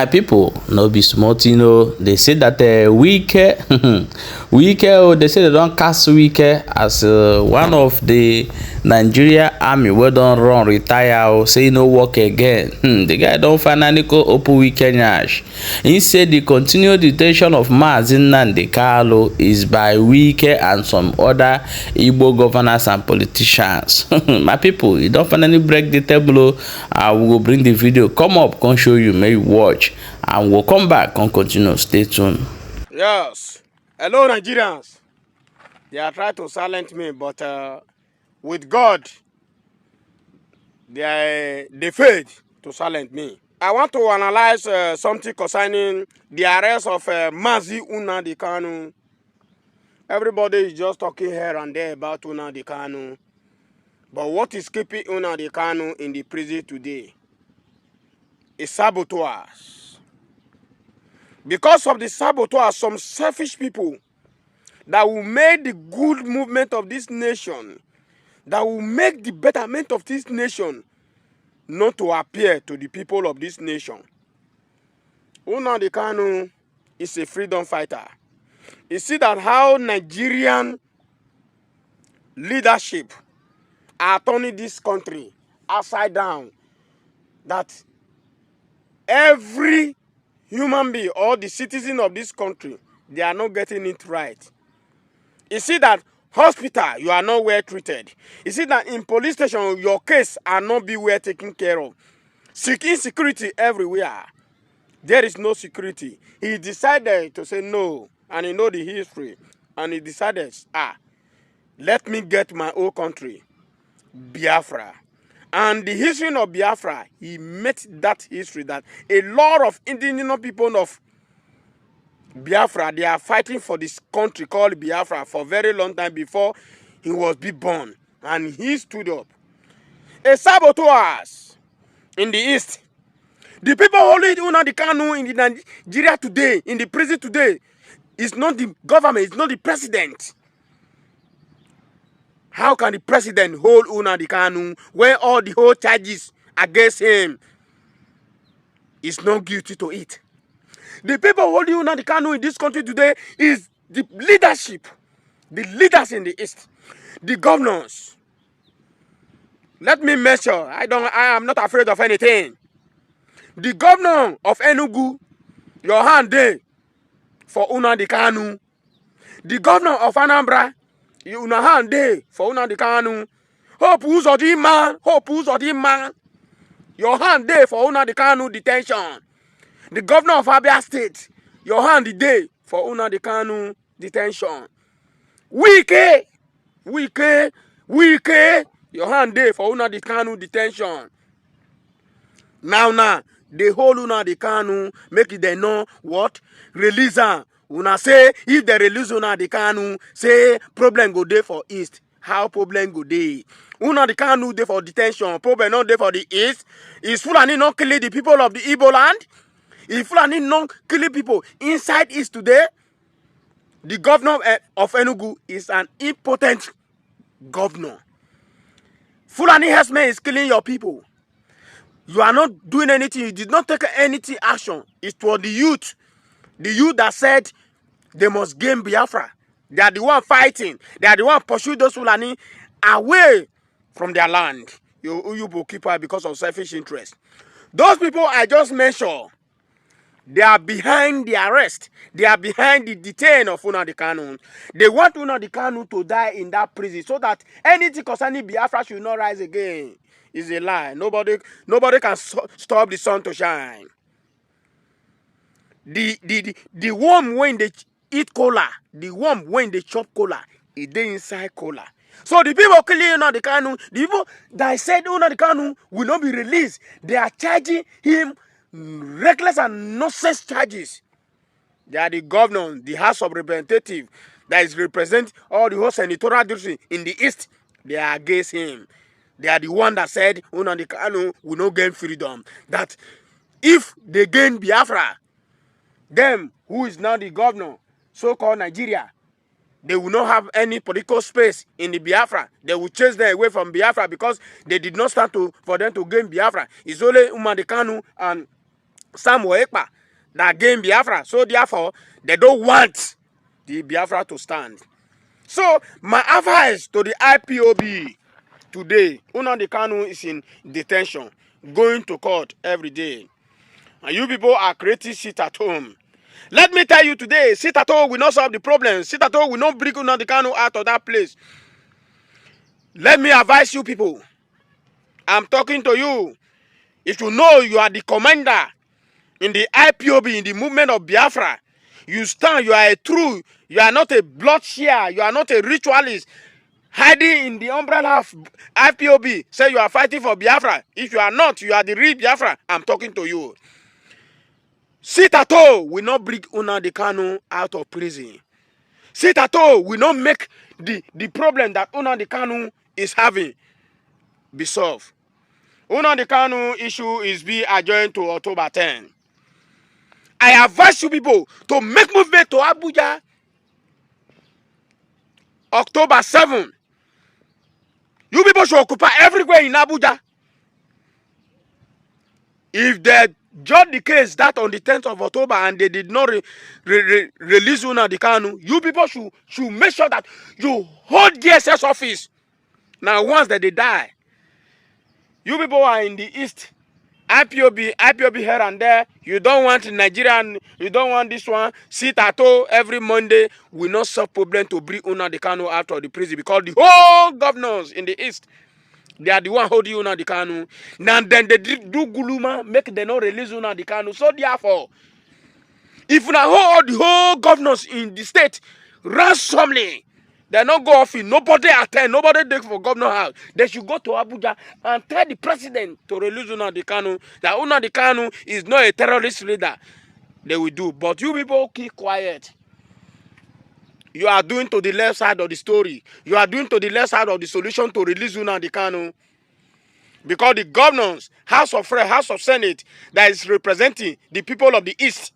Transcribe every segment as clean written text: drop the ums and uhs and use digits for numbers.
My people no be small thing o. They say that Wike they say they don cast Wike as one of the Nigeria army wey don run retire o, say e no work again. The guy don finally go open Wike nyash. He say the continued detention of Mazi Nnamdi Kanu is by Wike and some other Igbo governors and politicians. My people, e don finally break the table o. We go bring the video come up come show you, make you watch, and we'll come back and continue. Stay tuned. Yes. Hello, Nigerians. They are trying to silence me, but with God, they failed to silence me. I want to analyze something concerning the arrest of Mazi Nnamdi Kanu. Everybody is just talking here and there about Nnamdi Kanu. But what is keeping Nnamdi Kanu in the prison today is saboteurs. Because of the saboteurs, some selfish people that will make the good movement of this nation, that will make the betterment of this nation not to appear to the people of this nation. Nnamdi Kanu is a freedom fighter. You see that how Nigerian leadership are turning this country upside down. That every human being or the citizen of this country, they are not getting it right. You see that hospital, you are not well treated. You see that in police station, your case are not be well taken care of. Insecurity everywhere. There is no security. He decided to say no, and he know the history, and he decided, let me get my own country, Biafra. And the history of Biafra, he met that history that a lot of indigenous people of Biafra, they are fighting for this country called Biafra for a very long time before he was born. And he stood up. A saboteurs in the east. The people holding Nnamdi Kanu in the Nigeria today, in the prison today, is not the government, it's not the president. How can the president hold Nnamdi Kanu when all the whole charges against him is not guilty to it? The people holding Nnamdi Kanu in this country today is the leadership, the leaders in the east, the governors. Let me measure. I am not afraid of anything. The governor of Enugu, your hand there for Nnamdi Kanu. The governor of Anambra, your hand there for Nnamdi Kanu. Hope Uzodimma, your hand there for Nnamdi Kanu detention. The governor of Abia State, your hand there for Nnamdi Kanu detention. Wike, your hand there for Nnamdi Kanu detention. Now, they hold Nnamdi Kanu, make it they know what? Réléase. Una say, if they release Nnamdi Kanu, say, problem go there for East. How problem go there? Nnamdi Kanu there for detention, problem not there for the East. Is Fulani not killing the people of the Igbo land? If Fulani not killing people inside East today, the governor of Enugu is an impotent governor. Fulani herdsmen is killing your people. You are not doing anything. You did not take anything action. It was the youth that said they must gain Biafra. They are the one fighting. They are the one pursue those Fulani away from their land. You will keep her because of selfish interest. Those people I just mentioned, they are behind the arrest. They are behind the detain of Nnamdi Kanu. They want Nnamdi Kanu to die in that prison so that anything concerning Biafra should not rise again. Is a lie. Nobody can stop the sun to shine. The worm when they eat cola, the worm when they chop cola, it dey inside cola. So the people killing Nnamdi Kanu, the people that said Nnamdi Kanu will not be released, they are charging him reckless and nonsense charges. They are the governor, the House of Representatives that is represent all the whole senatorial district in the east. They are against him. They are the one that said Nnamdi Kanu will not gain freedom. That if they gain Biafra, them who is now the governor, so-called Nigeria, they will not have any political space in the Biafra. They will chase them away from Biafra because they did not start for them to gain Biafra. It's only Nnamdi Kanu and Samuel Ekpa that gained Biafra. So therefore, they don't want the Biafra to stand. So my advice to the IPOB today, Nnamdi Kanu is in detention, going to court every day. And you people are creating sit at home. Let me tell you today, sit at home will not solve the problem. Sit at home will not bring Nnamdi Kanu out of that place. Let me advise you people. I'm talking to you. If you know you are the commander in the IPOB, in the movement of Biafra, you stand, you are a true, you are not a bloodshed, you are not a ritualist, hiding in the umbrella of IPOB, say you are fighting for Biafra. If you are not, you are the real Biafra. I'm talking to you. Sit at home will not bring Nnamdi Kanu out of prison. Sit at home will not make the problem that Nnamdi Kanu is having be solved. Nnamdi Kanu issue is being adjourned to October 10. I advise you people to make movement to Abuja October 7. You people should occupy everywhere in Abuja. If they judge the case that on the 10th of October and they did not release Nnamdi Kanu, you people should make sure that you hold DSS office. Now once that they die, you people are in the east, IPOB here and there. You don't want Nigerian, you don't want this one. Sit at home every Monday will not solve problem to bring Nnamdi Kanu out of the prison because the whole governors in the east, they are the one holding Nnamdi Kanu. Now then they do guluma, make them not release Nnamdi Kanu. So therefore, if you hold the whole governors in the state ransomly, they not go off in, nobody attend, nobody dig for governor house. They should go to Abuja and tell the president to release Nnamdi Kanu, that Nnamdi Kanu is not a terrorist leader. They will do. But you people keep quiet. You are doing to the left side of the story. You are doing to the left side of the solution to release Nnamdi Kanu. Because the governors, House of Rep, House of Senate, that is representing the people of the East,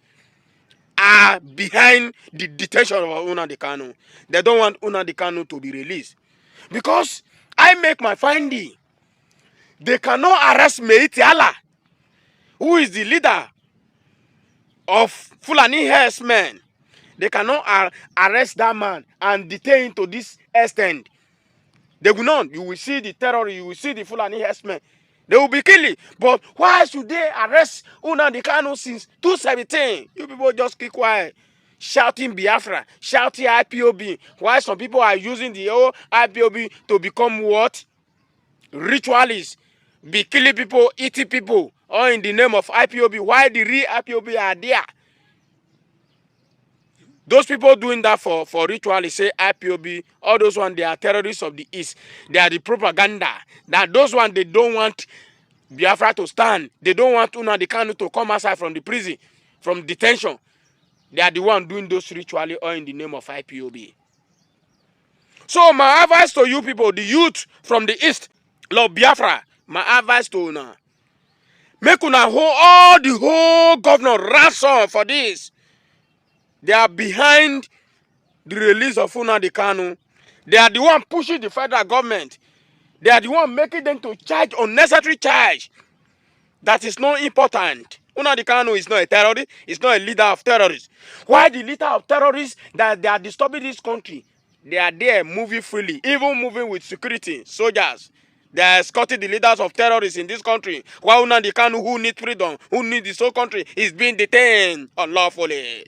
are behind the detention of Nnamdi Kanu. They don't want Nnamdi Kanu to be released. Because I make my finding. They cannot arrest Meiti Allah, who is the leader of Fulani herdsmen. They cannot arrest that man and detain him to this extent. They will not. You will see the terror, you will see the Fulani herdsmen. They will be killing. But why should they arrest Nnamdi Kanu since 2017? You people just keep quiet. Shouting Biafra, shouting IPOB. Why some people are using the old IPOB to become what? Ritualists. Be killing people, eating people, all in the name of IPOB. Why the real IPOB are there? Those people doing that for ritualists, say IPOB, all those ones, they are terrorists of the East. They are the propaganda. That those ones, they don't want Biafra to stand. They don't want Nnamdi Kanu to come outside from the prison, from detention. They are the one doing those ritually all in the name of IPOB. So my advice to you people, the youth from the East, Lord Biafra, my advice to una, make una hold all the whole governor ransom for this. They are behind the release of Nnamdi Kanu. They are the one pushing the federal government. They are the one making them to charge unnecessary charge. That is not important. Nnamdi Kanu is not a terrorist. He's not a leader of terrorists. Why the leader of terrorists that they are disturbing this country? They are there moving freely, even moving with security, soldiers. They are escorting the leaders of terrorists in this country. While Nnamdi Kanu, who needs freedom, who needs this whole country, is being detained unlawfully.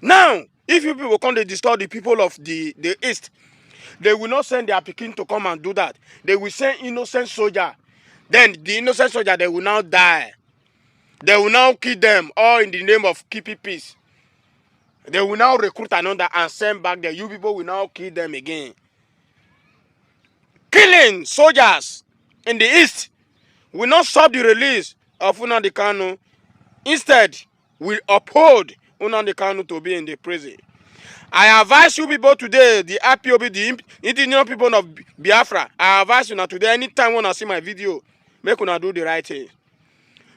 Now, if you people come to disturb the people of the East, they will not send their Peking to come and do that. They will send innocent soldier. Then the innocent soldier, they will now die. They will now kill them all in the name of keeping peace. They will now recruit another and send back there. You people will now kill them again. Killing soldiers in the East will not stop the release of Nnamdi Kanu. Instead, will uphold Nnamdi Kanu to be in the prison. I advise you people today, the IPOB, the indigenous people of Biafra, I advise you now today, anytime when I see my video, make una do the right thing.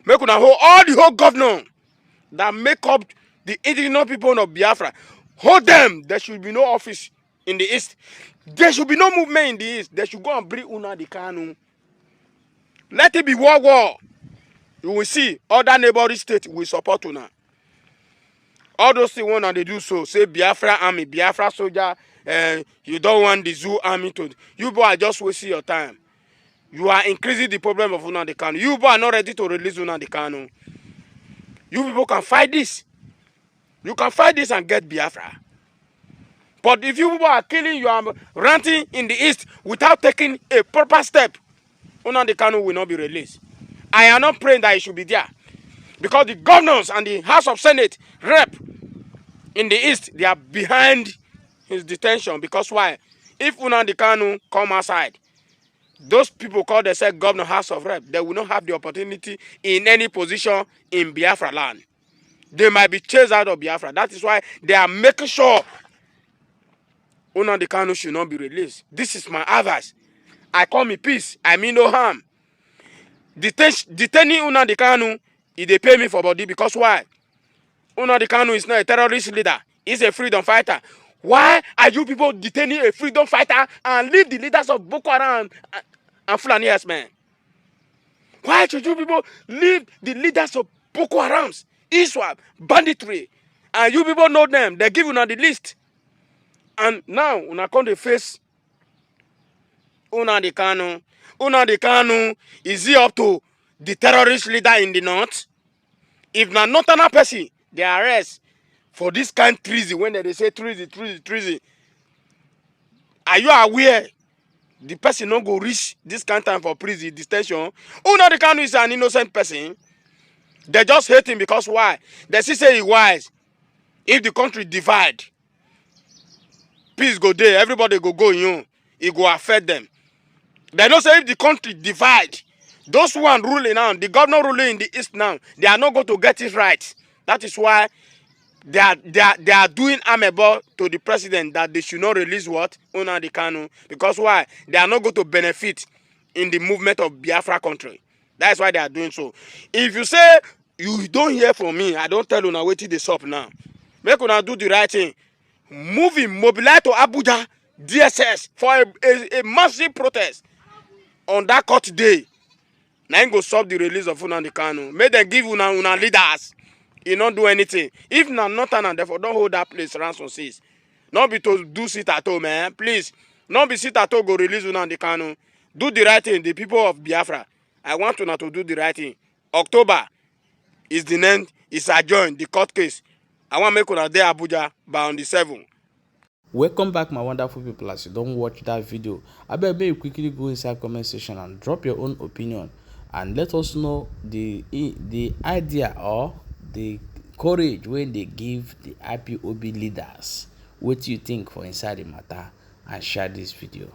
Make una hold all the whole governor that make up the indigenous people of Biafra. Hold them. There should be no office in the East. There should be no movement in the East. They should go and bring Nnamdi Kanu. Let it be war. You will see other neighboring states will support una. All those things when they do so, say Biafra army, Biafra soldier, you don't want the zoo army to. You boy are just wasting your time. You are increasing the problem of Nnamdi Kanu. You boy are not ready to release Nnamdi Kanu. You people can fight this. You can fight this and get Biafra. But if you people are killing, you are ranting in the east without taking a proper step, Nnamdi Kanu will not be released. I am not praying that he should be there. Because the governors and the House of Senate rep in the east, they are behind his detention. Because why? If Nnamdi Kanu come outside, those people call themselves governor, House of Rep, they will not have the opportunity in any position in Biafra land. They might be chased out of Biafra. That is why they are making sure Nnamdi Kanu should not be released. This is my advice. I call me peace. I mean no harm. Detaining Nnamdi Kanu, they pay me for body because why? Nnamdi Kanu is not a terrorist leader. He's a freedom fighter. Why are you people detaining a freedom fighter and leave the leaders of Boko Haram and Fulani herdsmen? Why should you people leave the leaders of Boko Haram's, ISWAP, banditry, and you people know them? They give you the list. And now, una come to face Nnamdi Kanu. Nnamdi Kanu, is he up to the terrorist leader in the north? If not another person, they arrest for this kind of treason. When they say treason, are you aware the person not go reach this kind of time for prison detention? Nnamdi Kanu is an innocent person. They just hate him because why? They still say he wise. If the country divide, peace go there, everybody go, it go affect them. They don't say if the country divide, those who are ruling now, the governor ruling in the east now, they are not going to get it right. That is why they are doing amebo to the president that they should not release what? Nnamdi Kanu. Because why? They are not going to benefit in the movement of Biafra country. That's why they are doing so. If you say you don't hear from me, I don't tell you now, wait till they stop now. Make una do the right thing. Moving, mobilize to Abuja, DSS, for a massive protest on that court day. Now go stop the release of Nnamdi Kanu. Make them give una leaders. You not do anything. If not and therefore don't hold that place ransom seas. Not be to do sit at home, man. Please. Not be sit at home, go release Nnamdi Kanu. Do the right thing, the people of Biafra. I want una to do the right thing. October is the end, is adjourned, the court case. I want to make una there Abuja by on the 7th. Welcome back, my wonderful people. As you don't watch that video, I bet you quickly go inside comment section and drop your own opinion and let us know the idea or the courage when they give the IPOB leaders. What do you think for inside the matter, and share this video.